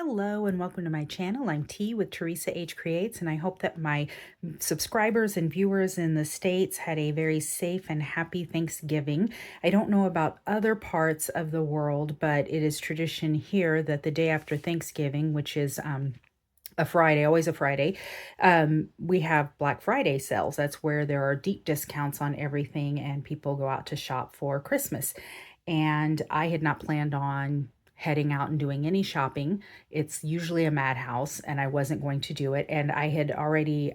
Hello and welcome to my channel. I'm T with Teresa H Creates, and I hope that my subscribers and viewers in the States had a very safe and happy Thanksgiving. I don't know about other parts of the world, but it is tradition here that the day after Thanksgiving, which is a Friday, always a Friday, we have Black Friday sales. That's where there are deep discounts on everything and people go out to shop for Christmas. And I had not planned on heading out and doing any shopping. It's usually a madhouse, and I wasn't going to do it. And I had already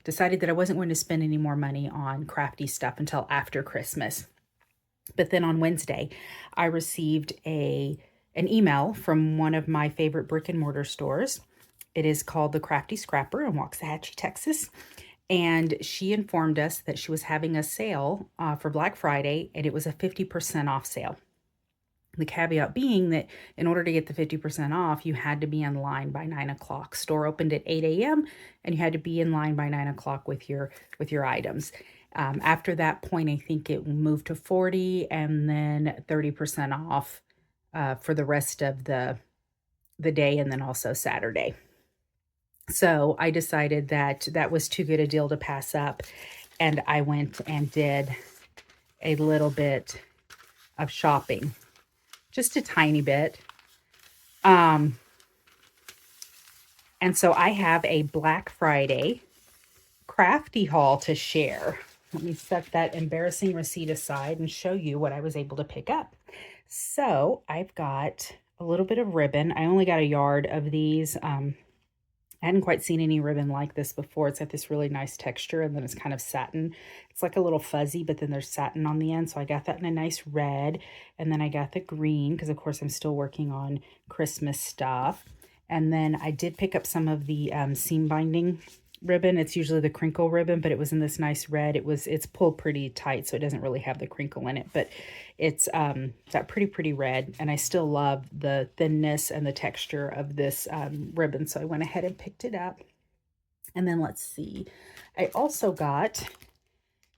decided that I wasn't going to spend any more money on crafty stuff until after Christmas. But then on Wednesday, I received an email from one of my favorite brick and mortar stores. It is called the Crafty Scrapper in Waxahachie, Texas. And she informed us that she was having a sale for Black Friday, and it was a 50% off sale. The caveat being that in order to get the 50% off, you had to be in line by 9 o'clock. Store opened at 8 a.m. and you had to be in line by 9 o'clock with your items. After that point, I think it moved to 40 and then 30% off for the rest of the day, and then also Saturday. So I decided that that was too good a deal to pass up, and I went and did a little bit of shopping, just a tiny bit. And so I have a Black Friday crafty haul to share. Let me set that embarrassing receipt aside and show you what I was able to pick up. So I've got a little bit of ribbon. I only got a yard of these. I hadn't quite seen any ribbon like this before. It's got this really nice texture, and then it's kind of satin. It's like a little fuzzy, but then there's satin on the end. So I got that in a nice red, and then I got the green because, of course, I'm still working on Christmas stuff. And then I did pick up some of the seam binding ribbon. It's usually the crinkle ribbon, but it was in this nice red. It's pulled pretty tight, so it doesn't really have the crinkle in it, but it's that pretty red, and I still love the thinness and the texture of this ribbon, so I went ahead and picked it up. And then let's see, I also got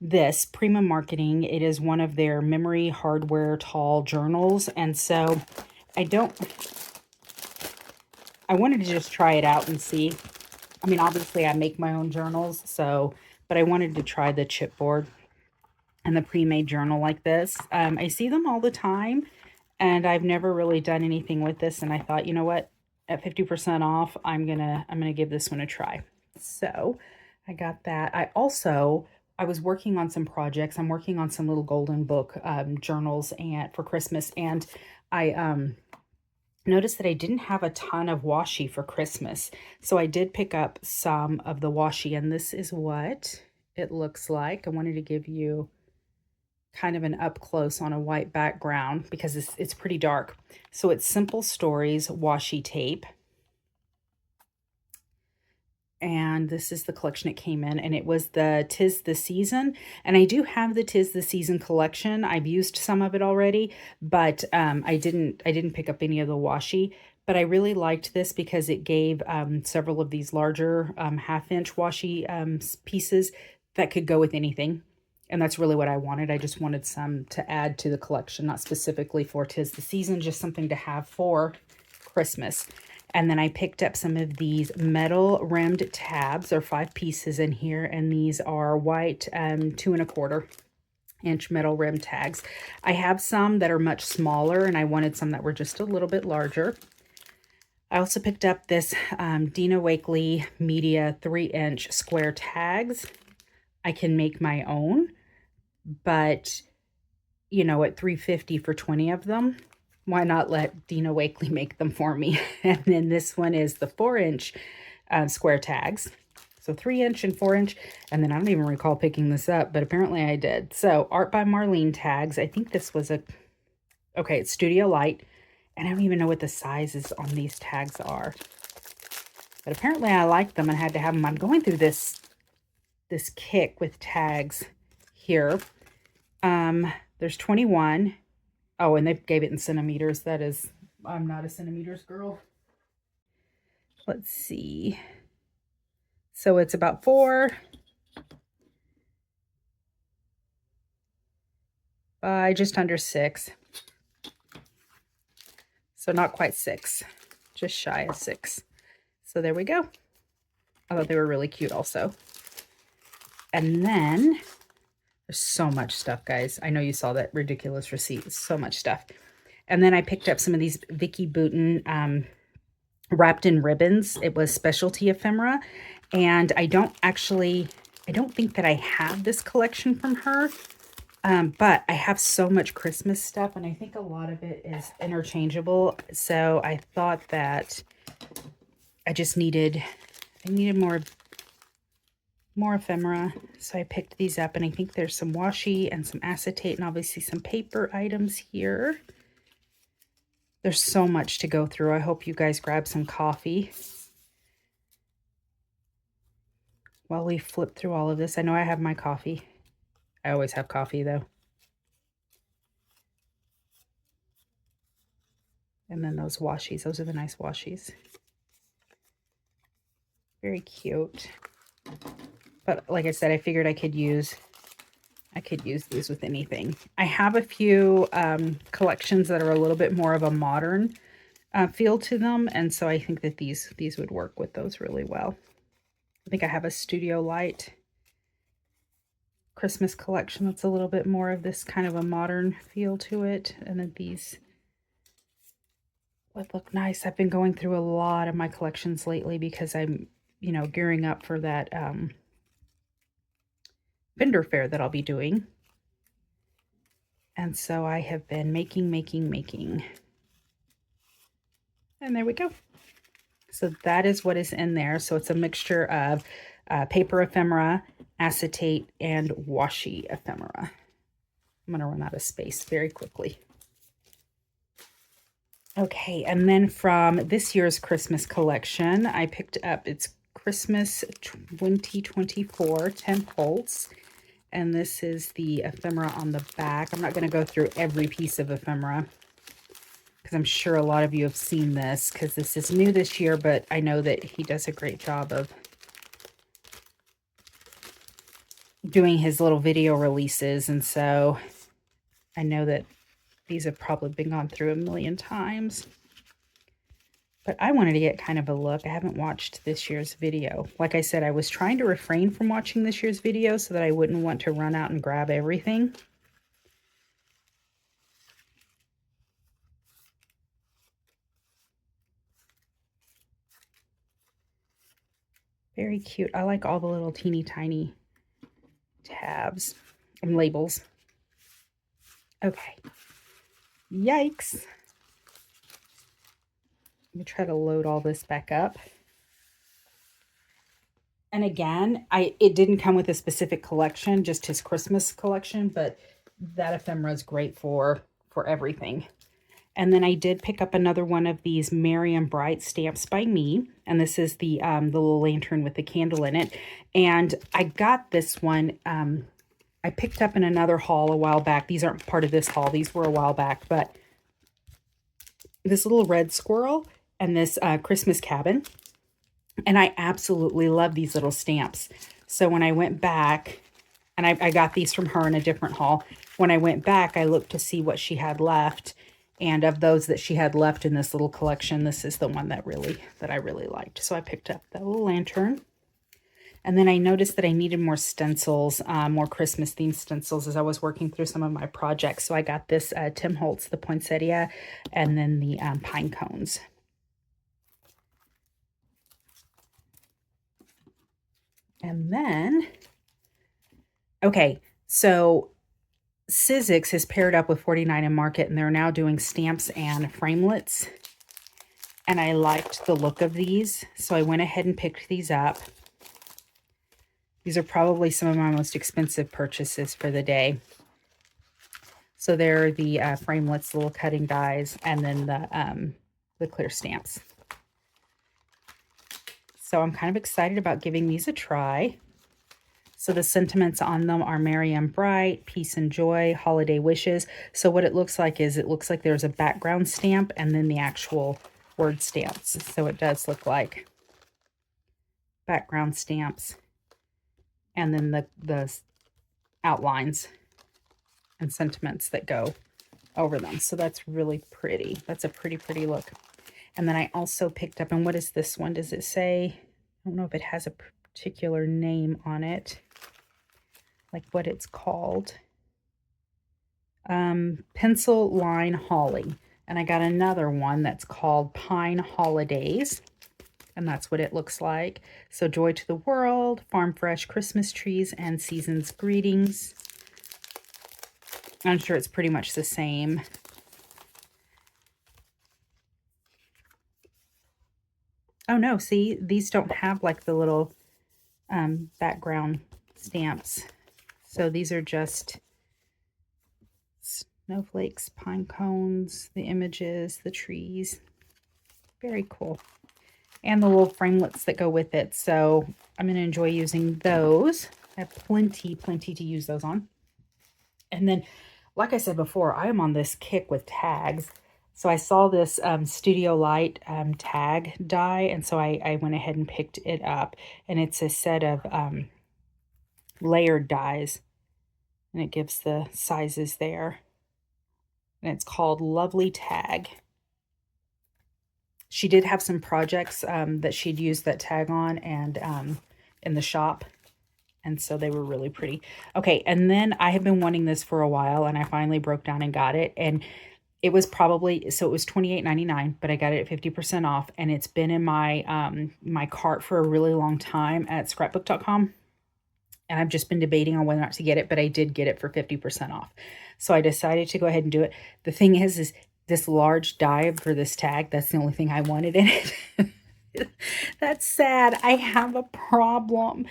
this Prima Marketing. It is one of their memory hardware tall journals, and so I wanted to just try it out and see. I mean, obviously I make my own journals, but I wanted to try the chipboard and the pre-made journal like this. I see them all the time, and I've never really done anything with this, and I thought, you know what, at 50% off, I'm gonna give this one a try. So I got that. I was working on some projects. I'm working on some little golden book journals and for Christmas, and I noticed that I didn't have a ton of washi for Christmas. So I did pick up some of the washi, and this is what it looks like. I wanted to give you kind of an up close on a white background because it's pretty dark. So it's Simple Stories washi tape. And this is the collection it came in, and it was the 'Tis the Season. And I do have the 'Tis the Season collection. I've used some of it already, but I didn't pick up any of the washi. But I really liked this because it gave several of these larger half-inch washi pieces that could go with anything. And that's really what I wanted. I just wanted some to add to the collection, not specifically for 'Tis the Season, just something to have for Christmas. And then I picked up some of these metal rimmed tabs. There are 5 pieces in here, and these are white 2 1/4 inch metal rim tags. I have some that are much smaller, and I wanted some that were just a little bit larger. I also picked up this Dina Wakley Media 3-inch square tags. I can make my own, but you know, at $3.50 for 20 of them, why not let Dina Wakley make them for me? And then this one is the 4-inch square tags. So 3-inch and 4-inch. And then I don't even recall picking this up, but apparently I did. So Art by Marlene tags. I think this was okay, it's Studio Light. And I don't even know what the sizes on these tags are. But apparently I liked them and had to have them. I'm going through this kick with tags here. There's 21. Oh, and they gave it in centimeters. That is, I'm not a centimeters girl. Let's see. So it's about 4 by just under 6. So not quite 6. just shy of 6. So there we go. I thought they were really cute also. And then there's so much stuff, guys. I know you saw that ridiculous receipt. So much stuff. And then I picked up some of these Vicky Bouton wrapped in ribbons. It was specialty ephemera. And I don't think that I have this collection from her. But I have so much Christmas stuff, and I think a lot of it is interchangeable. So I thought that I needed more ephemera. So I picked these up, and I think there's some washi and some acetate and obviously some paper items here. There's so much to go through. I hope you guys grab some coffee while we flip through all of this. I know I have my coffee. I always have coffee though. And then those washies, those are the nice washies. Very cute. But like I said, I figured I could use these with anything. I have a few collections that are a little bit more of a modern feel to them, and so I think that these would work with those really well. I think I have a Studio Light Christmas collection that's a little bit more of this kind of a modern feel to it, and then these would look nice. I've been going through a lot of my collections lately because I'm, you know, gearing up for that vendor fair that I'll be doing. And so I have been making. And there we go. So that is what is in there. So it's a mixture of paper ephemera, acetate, and washi ephemera. I'm going to run out of space very quickly. Okay, and then from this year's Christmas collection, I picked up, it's Christmas 2024 10 Holtz. And this is the ephemera on the back. I'm not going to go through every piece of ephemera because I'm sure a lot of you have seen this because this is new this year, but I know that he does a great job of doing his little video releases. And so I know that these have probably been gone through a million times. But I wanted to get kind of a look. I haven't watched this year's video. Like I said, I was trying to refrain from watching this year's video so that I wouldn't want to run out and grab everything. Very cute. I like all the little teeny tiny tabs and labels. Okay. Yikes. Let me try to load all this back up. And again, it didn't come with a specific collection, just his Christmas collection, but that ephemera is great for everything. And then I did pick up another one of these Merry and Bright Stamps by Me. And this is the little lantern with the candle in it. And I got this one, I picked up in another haul a while back. These aren't part of this haul. These were a while back, but this little red squirrel and this Christmas cabin. And I absolutely love these little stamps. So when I went back, and I got these from her in a different haul. When I went back, I looked to see what she had left. And of those that she had left in this little collection, this is the one that I really liked. So I picked up that little lantern. And then I noticed that I needed more stencils, more Christmas themed stencils as I was working through some of my projects. So I got this Tim Holtz, the poinsettia, and then the pine cones. And then, okay, so Sizzix has paired up with 49 and Market, and they're now doing stamps and framelits. And I liked the look of these, so I went ahead and picked these up. These are probably some of my most expensive purchases for the day. So they're the framelits, little cutting dies, and then the clear stamps. So I'm kind of excited about giving these a try. So the sentiments on them are Merry and Bright, Peace and Joy, Holiday Wishes. So what it looks like is there's a background stamp and then the actual word stamps. So it does look like background stamps and then the outlines and sentiments that go over them. So that's really pretty. That's a pretty look. And then I also picked up, and what is this one? Does it say, I don't know if it has a particular name on it, like what it's called. Pencil Line Holly. And I got another one that's called Pine Holidays. And that's what it looks like. So joy to the world, farm fresh Christmas trees, and season's greetings. I'm sure it's pretty much the same. Oh no, see, these don't have like the little background stamps. So these are just snowflakes, pine cones, the images, the trees. Very cool. And the little framelits that go with it. So I'm going to enjoy using those. I have plenty to use those on. And then, like I said before, I am on this kick with tags. So I saw this Studio Light tag die, and so I went ahead and picked it up. And it's a set of layered dies, and it gives the sizes there. And it's called Lovely Tag. She did have some projects that she'd used that tag on and in the shop. And so they were really pretty. Okay, and then I have been wanting this for a while, and I finally broke down and got it. And it was probably, so it was $28.99, but I got it at 50% off. And it's been in my my cart for a really long time at scrapbook.com. And I've just been debating on whether or not to get it, but I did get it for 50% off. So I decided to go ahead and do it. The thing is this large die for this tag, that's the only thing I wanted in it. That's sad. I have a problem.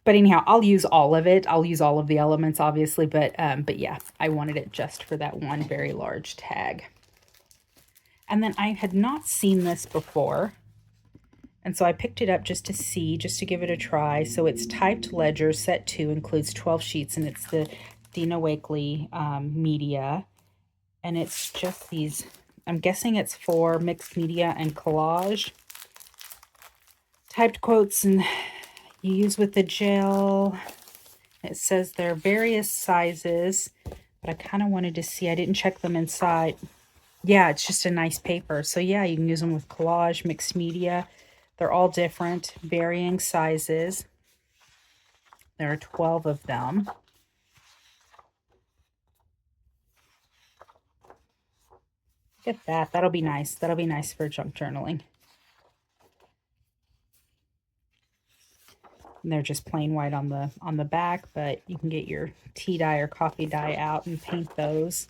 But anyhow, I'll use all of it. I'll use all of the elements, obviously. But yeah, I wanted it just for that one very large tag. And then I had not seen this before. And so I picked it up just to see, just to give it a try. So it's Typed Ledger Set 2, includes 12 sheets, and it's the Dina Wakley media. And it's just these, I'm guessing it's for mixed media and collage. Typed quotes, and you use with the gel. It says there are various sizes, but I kind of wanted to see. I didn't check them inside. Yeah, it's just a nice paper. So yeah, you can use them with collage, mixed media. They're all different, varying sizes. There are 12 of them. Look at that. That'll be nice. That'll be nice for junk journaling. And they're just plain white on the back, but you can get your tea dye or coffee dye out and paint those,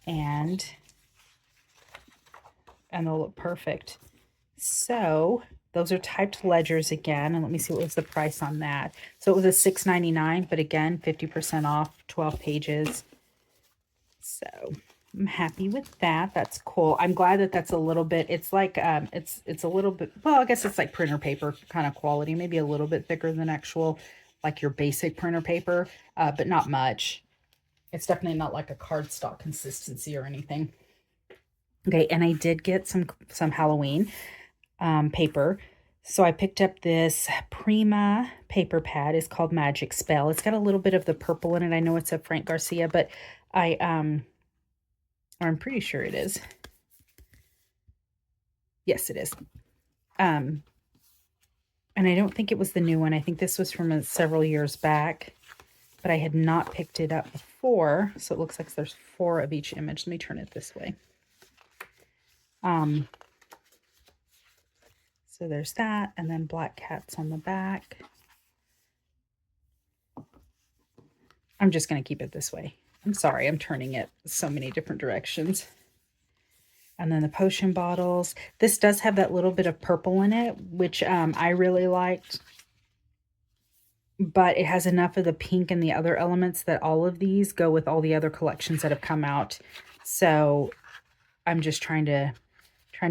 and they'll look perfect. So those are Typed Ledgers again, and let me see what was the price on that. So it was a $6.99, but again, 50% off, 12 pages. So I'm happy with that. That's cool. I'm glad that that's a little bit, it's like, it's a little bit, well, I guess it's like printer paper kind of quality, maybe a little bit thicker than actual, like your basic printer paper, but not much. It's definitely not like a cardstock consistency or anything. Okay, and I did get some Halloween paper. So I picked up this Prima paper pad. It's called Magic Spell. It's got a little bit of the purple in it. I know it's a Frank Garcia, but or I'm pretty sure it is. Yes, it is. And I don't think it was the new one. I think this was from several years back, but I had not picked it up before. So it looks like there's 4 of each image. Let me turn it this way. So there's that, and then black cats on the back. I'm just going to keep it this way. I'm sorry, I'm turning it so many different directions. And then the potion bottles. This does have that little bit of purple in it, which I really liked. But it has enough of the pink and the other elements that all of these go with all the other collections that have come out. So I'm just trying to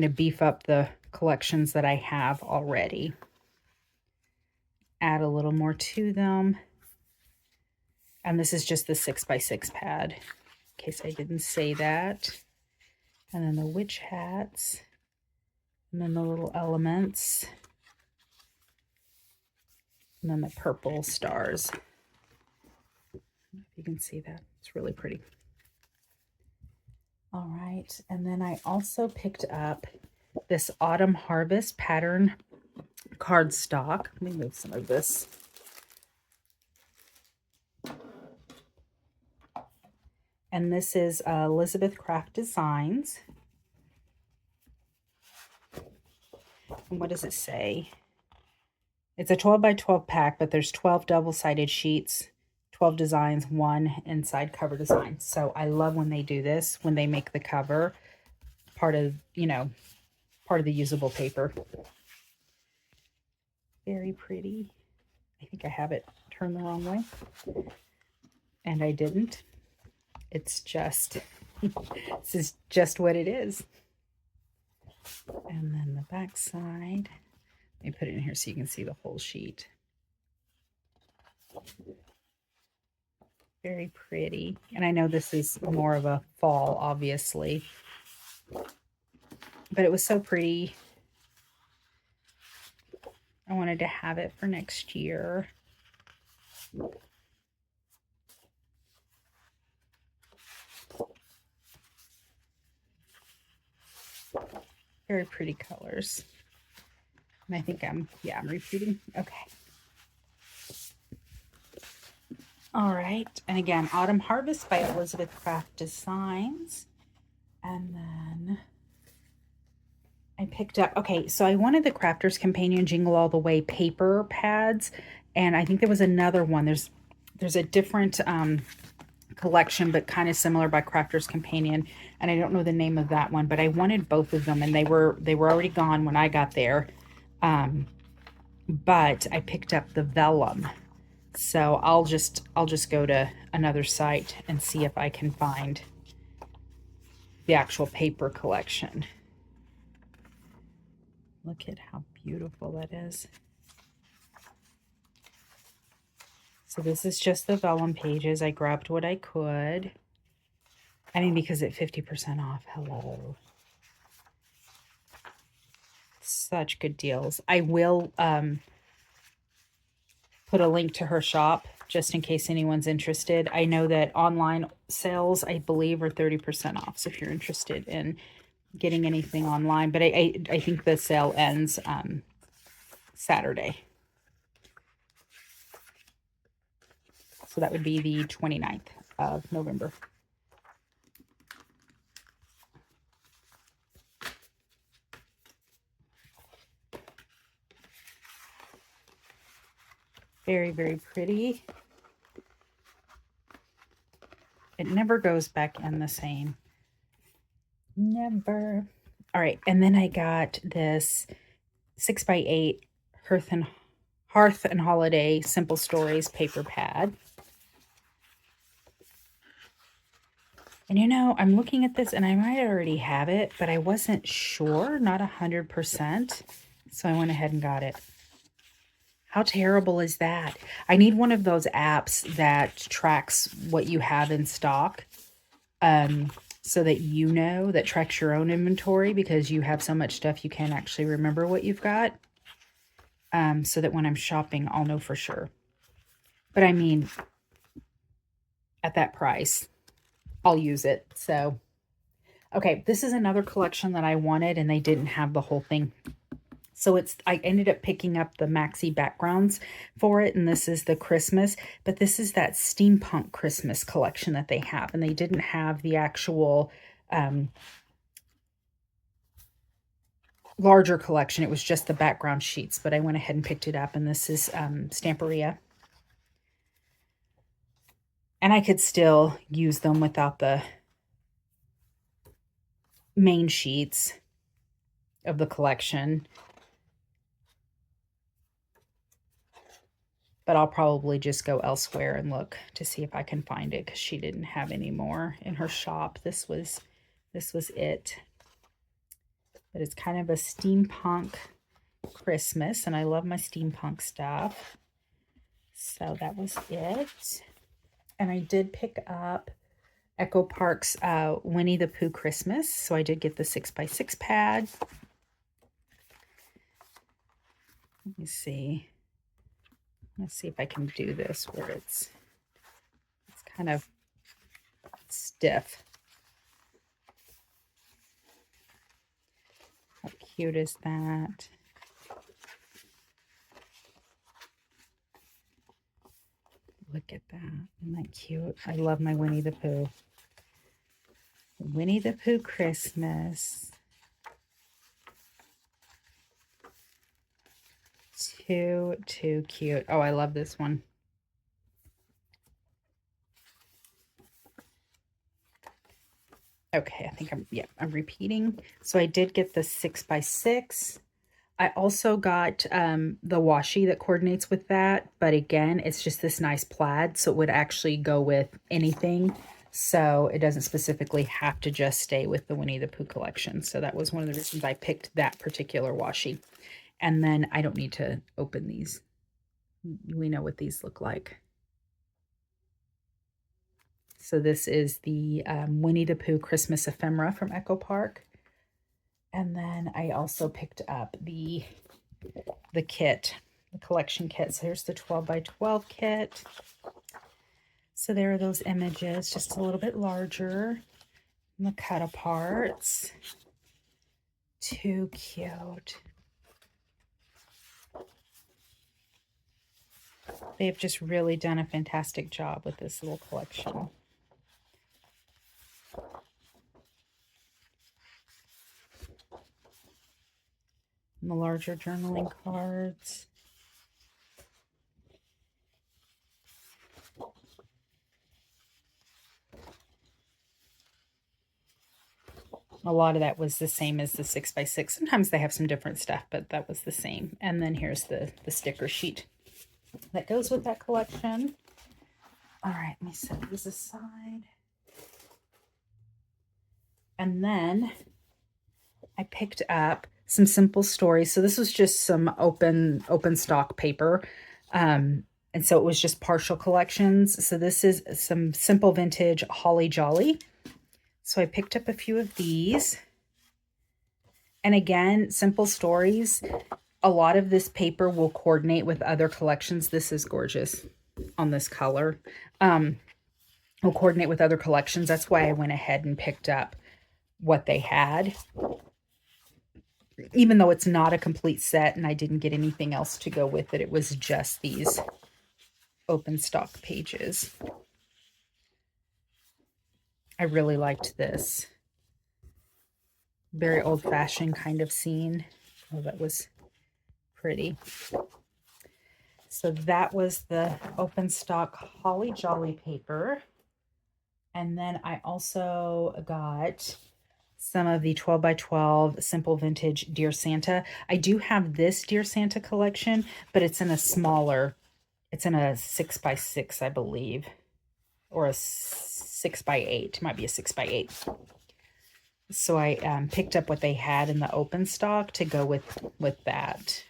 beef up the collections that I have already. Add a little more to them. And this is just the 6x6 pad, in case I didn't say that. And then the witch hats. And then the little elements. And then the purple stars. I don't know if you can see that. It's really pretty. All right. And then I also picked up this Autumn Harvest pattern cardstock. Let me move some of this. And this is Elizabeth Craft Designs. And what does it say? It's a 12 by 12 pack, but there's 12 double-sided sheets, 12 designs, one inside cover design. So I love when they do this, when they make the cover part of, part of the usable paper. Very pretty. I think I have it turned the wrong way. And I didn't. It's just, this is just what it is. And then the back side. Let me put it in here so you can see the whole sheet. Very pretty. And I know this is more of a fall, obviously. But it was so pretty. I wanted to have it for next year. Very pretty colors. And I think I'm repeating. Okay. All right. And again, Autumn Harvest by Elizabeth Craft Designs. And then I picked up, okay, so I wanted the Crafter's Companion Jingle All the Way paper pads. And I think there was another one. There's a different collection, but kind of similar by Crafter's Companion. And I don't know the name of that one, but I wanted both of them. And they were already gone when I got there. But I picked up the vellum. So I'll just go to another site and see if I can find the actual paper collection. Look at how beautiful that is. So this is just the vellum pages. I grabbed what I could. I mean, because it's 50% off. Hello. Such good deals. I will put a link to her shop just in case anyone's interested. I know that online sales, I believe, are 30% off. So if you're interested in getting anything online, but I think the sale ends Saturday. So that would be the 29th of November. Very, very pretty. It never goes back in the same. Never. All right, and then I got this 6x8 Hearth and Holiday Simple Stories paper pad. And I'm looking at this and I might already have it, but I wasn't sure, not 100%. So I went ahead and got it. How terrible is that? I need one of those apps that tracks what you have in stock. So that that tracks your own inventory, because you have so much stuff you can't actually remember what you've got. So that when I'm shopping, I'll know for sure. But I mean, at that price, I'll use it. So, okay, this is another collection that I wanted and they didn't have the whole thing. So I ended up picking up the maxi backgrounds for it, and this is the Christmas, but this is that steampunk Christmas collection that they have, and they didn't have the actual larger collection. It was just the background sheets, but I went ahead and picked it up, and this is Stamperia. And I could still use them without the main sheets of the collection. But I'll probably just go elsewhere and look to see if I can find it, because she didn't have any more in her shop. This was it. But it's kind of a steampunk Christmas, and I love my steampunk stuff. So that was it. And I did pick up Echo Park's Winnie the Pooh Christmas. So I did get the 6x6 pad. Let me see. Let's see if I can do this where it's kind of stiff. cute is that? Look at that. Isn't that cute? I love my Winnie the Pooh. Winnie the Pooh Christmas. Too cute. Oh, I love this one. Okay, I think I'm repeating. So I did get the 6x6. I also got the washi that coordinates with that, but again, it's just this nice plaid, so it would actually go with anything. So it doesn't specifically have to just stay with the Winnie the Pooh collection. So that was one of the reasons I picked that particular washi. And then I don't need to open these. We know what these look like. So this is the Winnie the Pooh Christmas ephemera from Echo Park. And then I also picked up the kit, the collection kit. So here's the 12x12 kit. So there are those images, just a little bit larger. And the cut aparts. Too cute. They've just really done a fantastic job with this little collection. And the larger journaling cards. A lot of that was the same as the 6x6. Sometimes they have some different stuff, but that was the same. And then here's the sticker sheet that goes with that collection. All right, let me set these aside. And then I picked up some simple stories. So this was just some open stock paper. And so it was just partial collections. So this is some simple vintage Holly Jolly. So I picked up a few of these. And again, simple stories. A lot of this paper will coordinate with other collections. This is gorgeous on this color. Will coordinate with other collections. That's why I went ahead and picked up what they had. Even though it's not a complete set and I didn't get anything else to go with it, it was just these open stock pages. I really liked this. Very old-fashioned kind of scene. Oh, that was pretty. So that was the open stock Holly Jolly paper. And then I also got some of the 12x12 simple vintage Dear Santa. I do have this Dear Santa collection, but it's in a smaller, it's in a 6x6, I believe, or a 6x8. It might be a 6x8. So I picked up what they had in the open stock to go with that.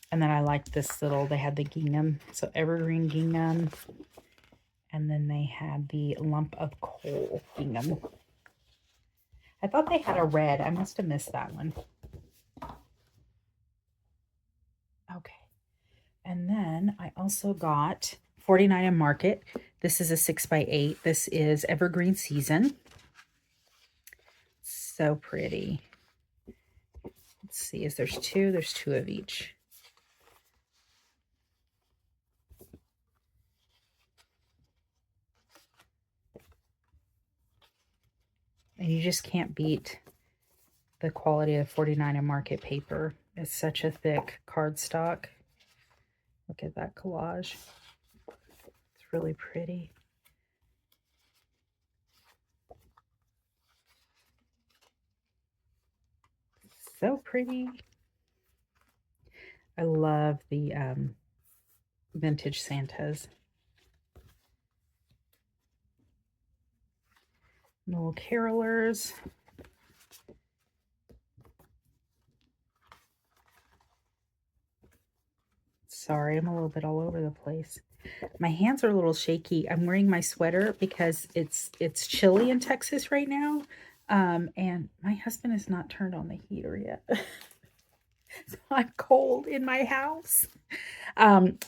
And then I liked this little, they had the gingham, so evergreen gingham. And then they had the lump of coal gingham. I thought they had a red. I must have missed that one. Okay. And then I also got 49 and Market. This is a 6x8. This is Evergreen Season. So pretty. Let's see, there's two of each. And you just can't beat the quality of 49 and Market paper. It's such a thick cardstock. Look at that collage. It's really pretty. So pretty. I love the vintage Santas. Little carolers. Sorry, I'm a little bit all over the place. My hands are a little shaky. I'm wearing my sweater because it's chilly in Texas right now. And my husband has not turned on the heater yet. So I'm cold in my house.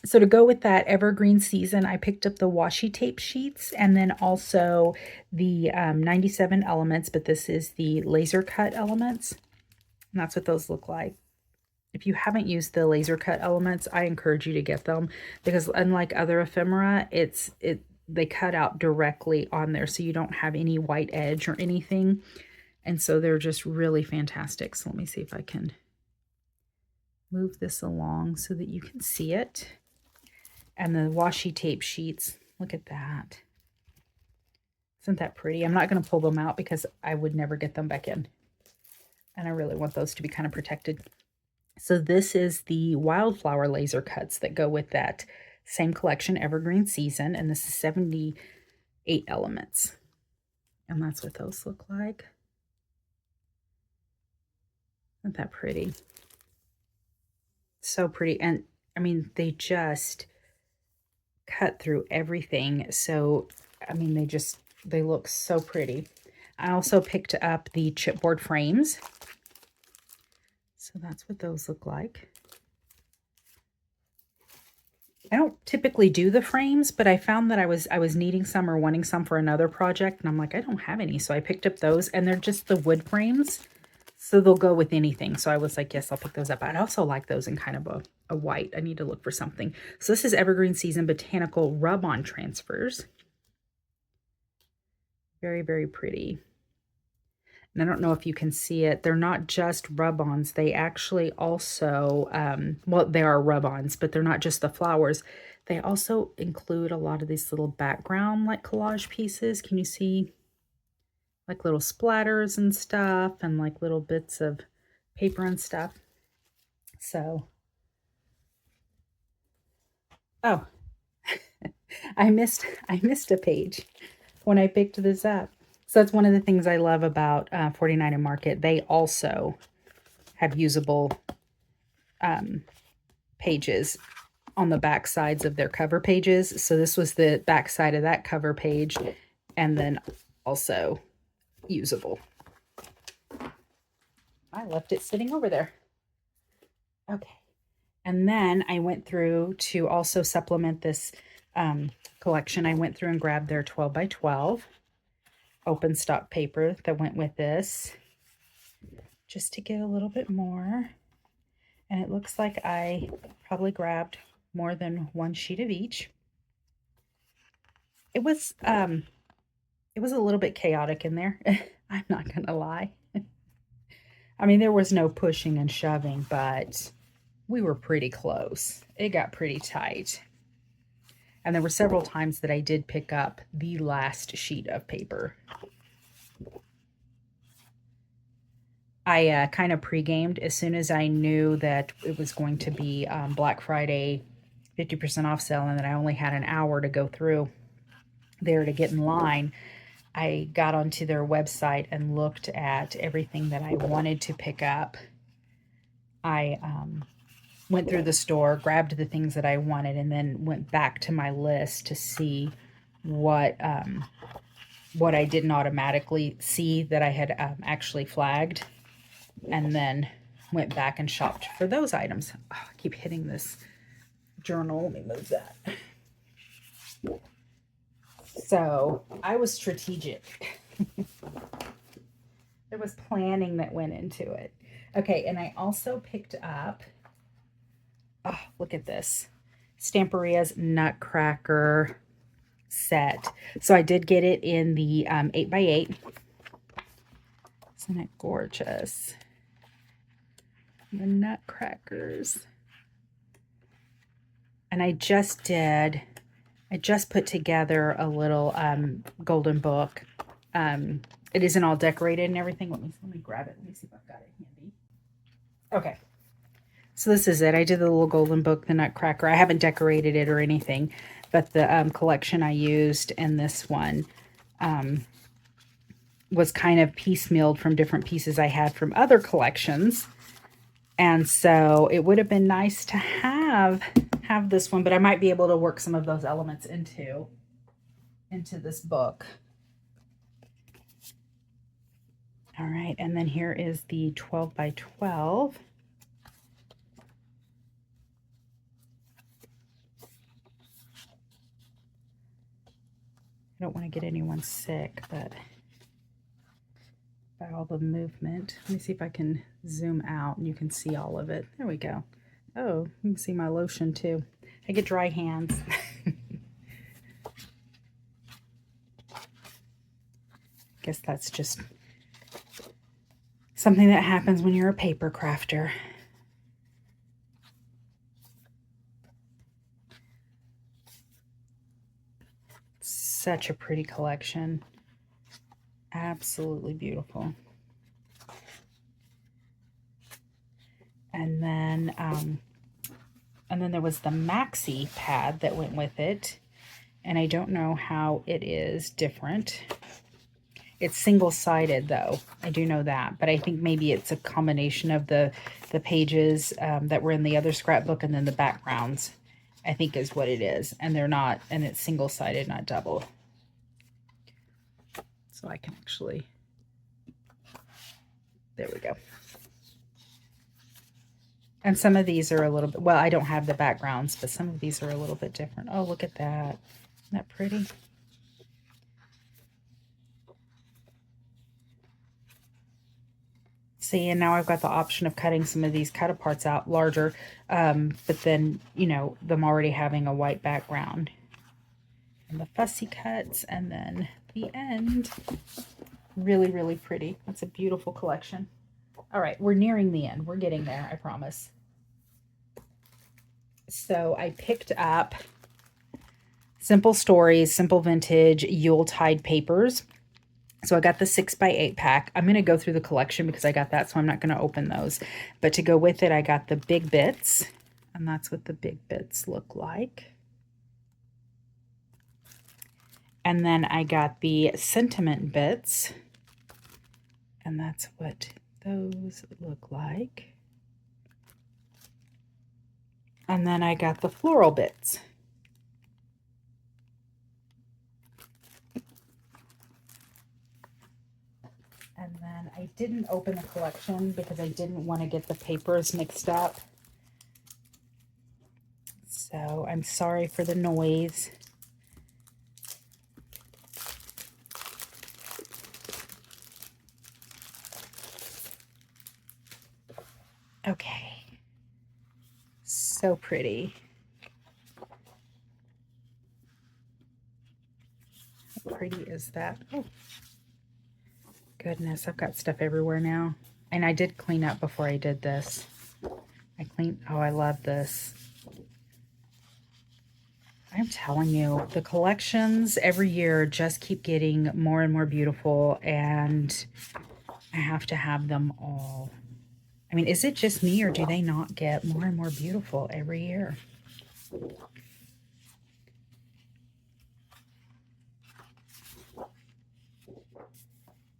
So to go with that evergreen season, I picked up the washi tape sheets and then also the 97 elements, but this is the laser cut elements. And that's what those look like. If you haven't used the laser cut elements, I encourage you to get them because unlike other ephemera, they cut out directly on there, so you don't have any white edge or anything. And so they're just really fantastic. So let me see if I can move this along so that you can see it. And the washi tape sheets, look at that. Isn't that pretty? I'm not going to pull them out because I would never get them back in. And I really want those to be kind of protected. So this is the wildflower laser cuts that go with that same collection, Evergreen Season. And this is 78 elements. And that's what those look like. Isn't that pretty? So pretty. And I mean, they just cut through everything. So, I mean, they look so pretty. I also picked up the chipboard frames. So that's what those look like. I don't typically do the frames, but I found that I was needing some or wanting some for another project, and I'm like, I don't have any. So I picked up those, and they're just the wood frames. So they'll go with anything. So I was like, yes, I'll pick those up. I'd also like those in kind of a white. I need to look for something. So this is Evergreen Season Botanical Rub-On Transfers. Very, very pretty. And I don't know if you can see it. They're not just rub-ons. They actually also, well, they are rub-ons, but they're not just the flowers. They also include a lot of these little background like collage pieces. Can you see like little splatters and stuff and like little bits of paper and stuff? So, oh, I missed a page when I picked this up. So that's one of the things I love about 49 and Market. They also have usable pages on the back sides of their cover pages. So this was the back side of that cover page, and then also usable. I left it sitting over there. Okay. And then I went through to also supplement this collection. I went through and grabbed their 12 by 12 open stock paper that went with this, just to get a little bit more. And it looks like I probably grabbed more than one sheet of each. It was a little bit chaotic in there. I'm not gonna lie. I mean, there was no pushing and shoving, but we were pretty close. It got pretty tight. And there were several times that I did pick up the last sheet of paper. I kind of pre-gamed as soon as I knew that it was going to be Black Friday 50% off sale and that I only had an hour to go through there to get in line. I got onto their website and looked at everything that I wanted to pick up. I went through the store, grabbed the things that I wanted, and then went back to my list to see what I didn't automatically see that I had actually flagged, and then went back and shopped for those items. Oh, I keep hitting this journal. Let me move that. So I was strategic. There was planning that went into it. Okay, and I also picked up, oh, look at this, Stamperia's Nutcracker set. So I did get it in the 8x8. Isn't it gorgeous? The Nutcrackers. And I just put together a little golden book. It isn't all decorated and everything. Let me grab it. Let me see if I've got it handy. Okay. So this is it. I did the little golden book, the Nutcracker. I haven't decorated it or anything, but the collection I used in this one was kind of piecemealed from different pieces I had from other collections. And so it would have been nice to have this one, but I might be able to work some of those elements into this book. All right, and then here is the 12 by 12. I don't want to get anyone sick, but by all the movement. Let me see if I can zoom out and you can see all of it. There we go. Oh, you can see my lotion too. I get dry hands. Guess that's just something that happens when you're a paper crafter. Such a pretty collection. Absolutely beautiful. And then there was the maxi pad that went with it. And I don't know how it is different. It's single-sided though. I do know that, but I think maybe it's a combination of the pages that were in the other scrapbook and then the backgrounds, I think is what it is. And they're not, and it's single-sided, not double. So I can actually, there we go. And some of these are a little bit, well, I don't have the backgrounds, but some of these are a little bit different. Oh, look at that. Isn't that pretty? See, and now I've got the option of cutting some of these cut-aparts out larger, but then, you know, them already having a white background. And the fussy cuts, and then the end. Really, really pretty. That's a beautiful collection. All right, we're nearing the end. We're getting there, I promise. So I picked up Simple Stories, Simple Vintage, Yuletide Papers. So I got the 6x8 pack. I'm going to go through the collection because I got that, so I'm not going to open those. But to go with it, I got the big bits, and that's what the big bits look like. And then I got the sentiment bits, and that's what those look like. And then I got the floral bits. And then I didn't open the collection because I didn't want to get the papers mixed up. So I'm sorry for the noise. Okay. So pretty. How pretty is that? Oh, goodness, I've got stuff everywhere now. And I did clean up before I did this. Oh, I love this. I'm telling you, the collections every year just keep getting more and more beautiful, and I have to have them all. I mean, is it just me, or do they not get more and more beautiful every year?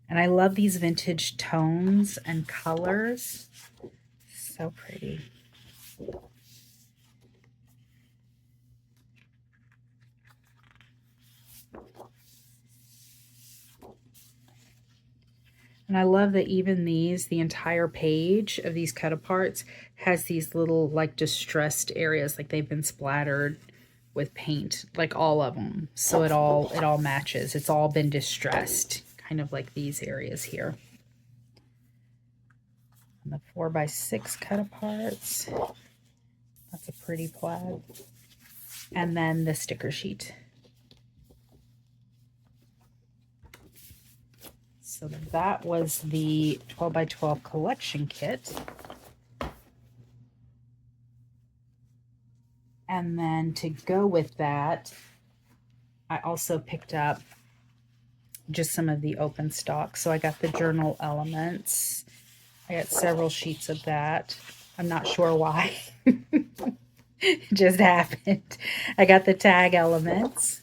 And I love these vintage tones and colors. So pretty. And I love that even these, the entire page of these cut-aparts has these little like distressed areas, like they've been splattered with paint, like all of them. So it all matches. It's all been distressed, kind of like these areas here. And the 4x6 cut-aparts. That's a pretty plaid. And then the sticker sheet. So that was the 12x12 collection kit. And then to go with that, I also picked up just some of the open stock. So I got the journal elements. I got several sheets of that. I'm not sure why. It just happened. I got the tag elements.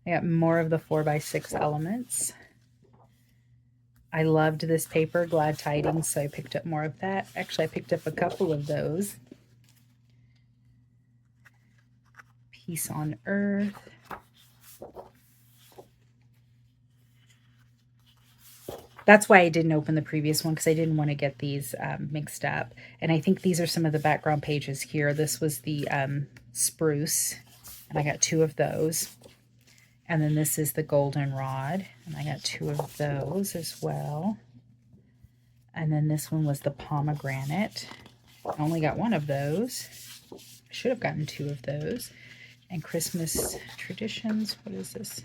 I got more of the 4x6 elements. I loved this paper, Glad Tidings, so I picked up more of that. Actually, I picked up a couple of those. Peace on Earth. That's why I didn't open the previous one, because I didn't want to get these mixed up. And I think these are some of the background pages here. This was the spruce, and I got 2 of those. And then this is the goldenrod, and I got 2 of those as well. And then this one was the pomegranate. I only got 1 of those. I should have gotten 2 of those. And Christmas traditions. What is this?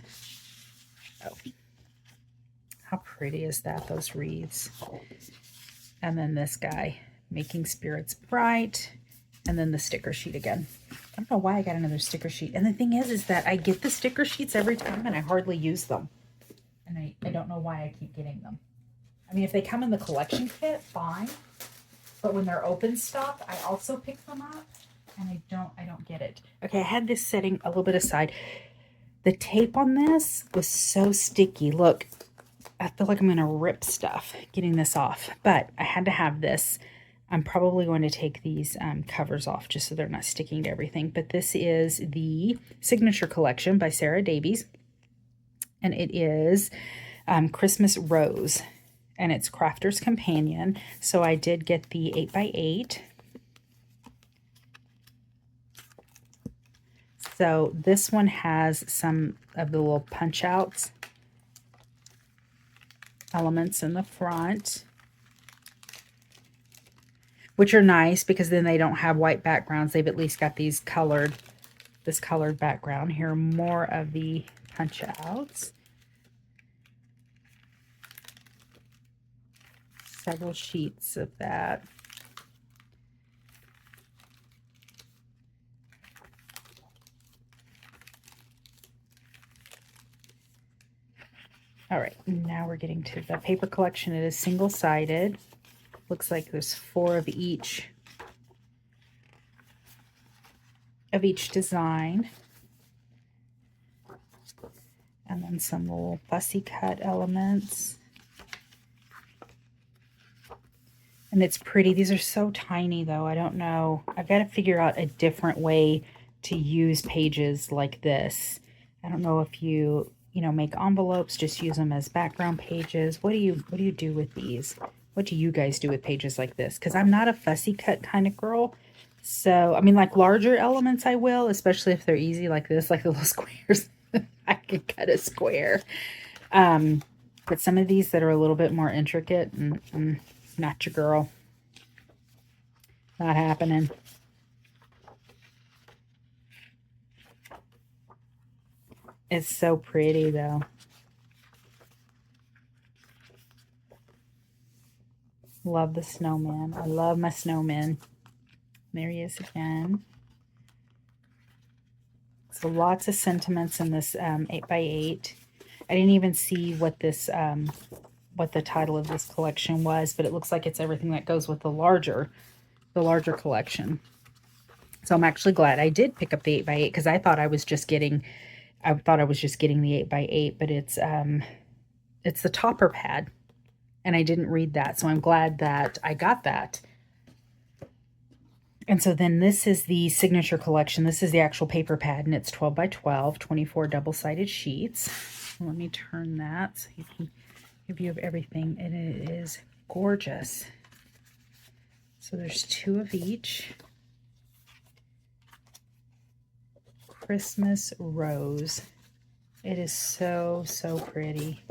Oh, how pretty is that? Those wreaths. And then this guy, making spirits bright. And then the sticker sheet again. I don't know why I got another sticker sheet. And the thing is that I get the sticker sheets every time and I hardly use them. And I don't know why I keep getting them. I mean, if they come in the collection kit, fine. But when they're open stock, I also pick them up. And I don't get it. Okay, I had this setting a little bit aside. The tape on this was so sticky. Look, I feel like I'm going to rip stuff getting this off. But I had to have this. I'm probably going to take these covers off just so they're not sticking to everything. But this is the Signature Collection by Sarah Davies. And it is Christmas Rose. And it's Crafter's Companion. So I did get the 8x8. So this one has some of the little punch outs elements in the front, which are nice because then they don't have white backgrounds. They've at least got these colored, this colored background. Here are more of the punch outs. Several sheets of that. All right, now we're getting to the paper collection. It is single-sided. Looks like there's 4 of each design. And then some little fussy cut elements. And it's pretty. These are so tiny, though. I don't know. I've got to figure out a different way to use pages like this. I don't know if you make envelopes, just use them as background pages. What do you do with these? What do you guys do with pages like this? Because I'm not a fussy cut kind of girl. So, I mean, like larger elements I will, especially if they're easy like this, like the little squares. I can cut a square. But some of these that are a little bit more intricate, not your girl. Not happening. It's so pretty, though. Love the snowman. I love my snowman. There he is again. So lots of sentiments in this 8x8. I didn't even see what this what the title of this collection was, but it looks like it's everything that goes with the larger collection. So I'm actually glad I did pick up the 8x8 because I thought I was just getting the 8x8, but it's the topper pad, and I didn't read that, so I'm glad that I got that. And so then this is the Signature Collection. This is the actual paper pad, and it's 12 by 12, 24 double-sided sheets. Let me turn that so you can get a view of everything, and it is gorgeous. So there's 2 of each. Christmas Rose. It is so, so pretty.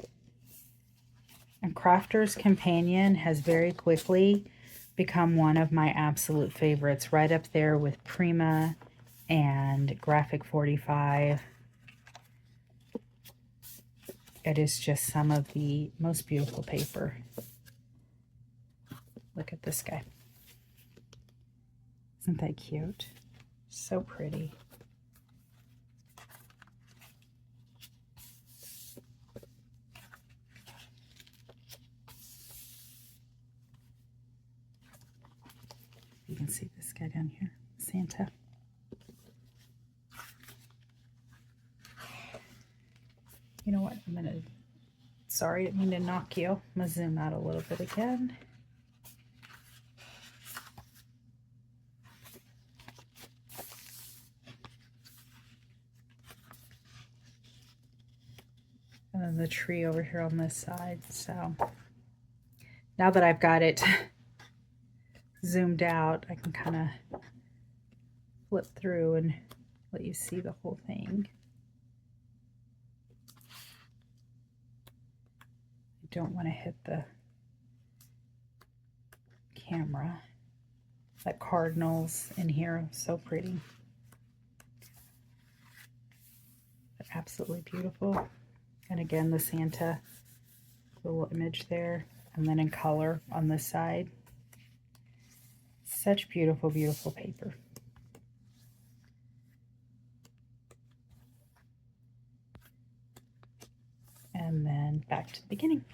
And Crafter's Companion has very quickly become one of my absolute favorites, right up there with Prima and Graphic 45. It is just some of the most beautiful paper. Look at this guy. Isn't that cute? So pretty. You can see this guy down here, Santa. You know what? Sorry, I didn't mean to knock you. I'm gonna zoom out a little bit again. And then the tree over here on this side. So now that I've got it zoomed out, I can kind of flip through and let you see the whole thing. don't want to hit the camera. That cardinals in here, so pretty. They're absolutely beautiful. And again, the Santa little image there, and then in color on this side. Such beautiful, beautiful paper. And then back to the beginning.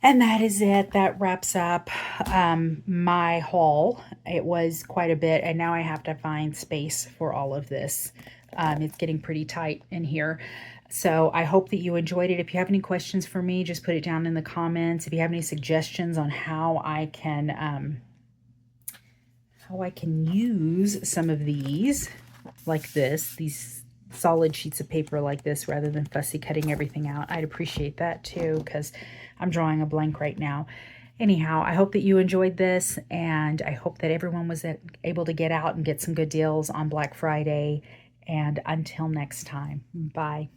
And that is it. That wraps up my haul. It was quite a bit, and now I have to find space for all of this. It's getting pretty tight in here. So I hope that you enjoyed it. If you have any questions for me, just put it down in the comments. If you have any suggestions on how I can use some of these, like these solid sheets of paper like this, rather than fussy cutting everything out, I'd appreciate that too, because I'm drawing a blank right now. Anyhow, I hope that you enjoyed this, and I hope that everyone was able to get out and get some good deals on Black Friday. And until next time, bye.